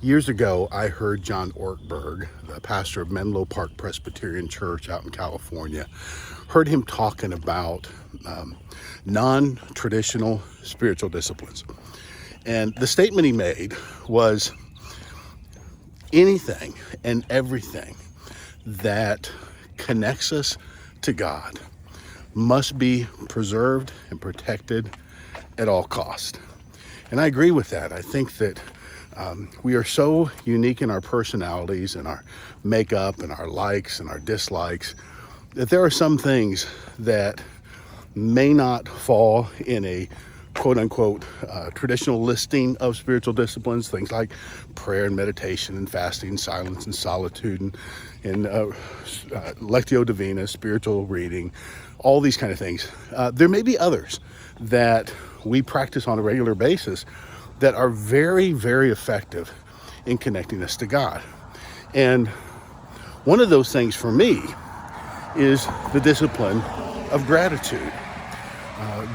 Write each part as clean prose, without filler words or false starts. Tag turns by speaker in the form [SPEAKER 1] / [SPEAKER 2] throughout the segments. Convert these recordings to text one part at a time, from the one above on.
[SPEAKER 1] Years ago, I heard John Ortberg, the pastor of Menlo Park Presbyterian Church out in California, heard him talking about non-traditional spiritual disciplines. And the statement he made was anything and everything that connects us to God must be preserved and protected at all cost. And I agree with that. I think that we are so unique in our personalities and our makeup and our likes and our dislikes that there are some things that may not fall in a quote unquote traditional listing of spiritual disciplines, things like prayer and meditation and fasting, silence and solitude, and lectio divina, spiritual reading, all these kind of things. There may be others that we practice on a regular basis that are very, very effective in connecting us to God. And one of those things for me is the discipline of gratitude.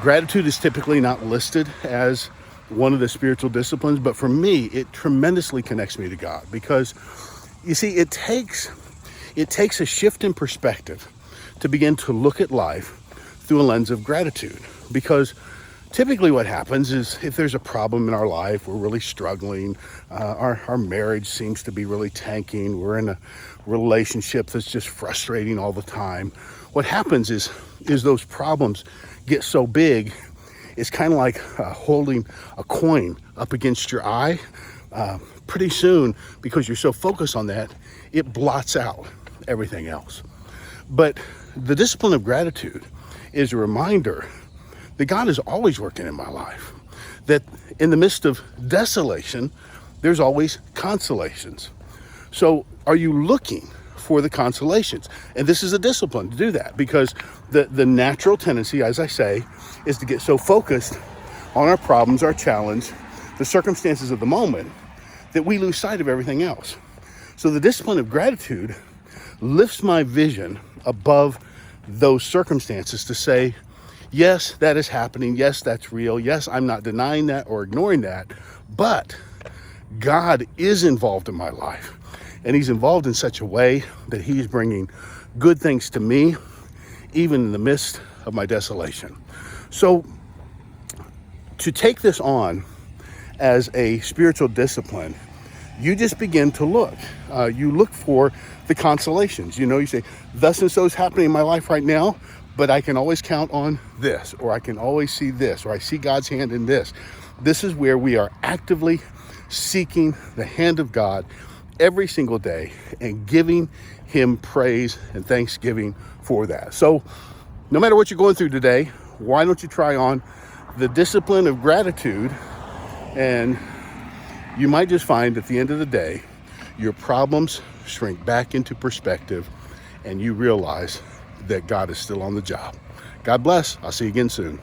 [SPEAKER 1] Gratitude is typically not listed as one of the spiritual disciplines, but for me, it tremendously connects me to God because, you see, it takes a shift in perspective to begin to look at life through a lens of gratitude. Because typically what happens is if there's a problem in our life, we're really struggling, our marriage seems to be really tanking, we're in a relationship that's just frustrating all the time. What happens is those problems get so big, it's kind of like holding a coin up against your eye. Pretty soon, because you're so focused on that, it blots out everything else. But the discipline of gratitude is a reminder that God is always working in my life, that in the midst of desolation, there's always consolations. So are you looking for the consolations? And this is a discipline to do that, because the natural tendency, as I say, is to get so focused on our problems, our challenge, the circumstances of the moment, that we lose sight of everything else. So the discipline of gratitude lifts my vision above those circumstances to say, yes, that is happening. Yes, that's real. Yes, I'm not denying that or ignoring that, but God is involved in my life. And he's involved in such a way that he's bringing good things to me, even in the midst of my desolation. So to take this on as a spiritual discipline, you just begin to look. You look for the consolations. You say, thus and so is happening in my life right now, but I can always count on this, or I can always see this, or I see God's hand in this. This is where we are actively seeking the hand of God every single day and giving him praise and thanksgiving for that. So no matter what you're going through today, why don't you try on the discipline of gratitude, and you might just find at the end of the day, your problems shrink back into perspective and you realize that God is still on the job. God bless. I'll see you again soon.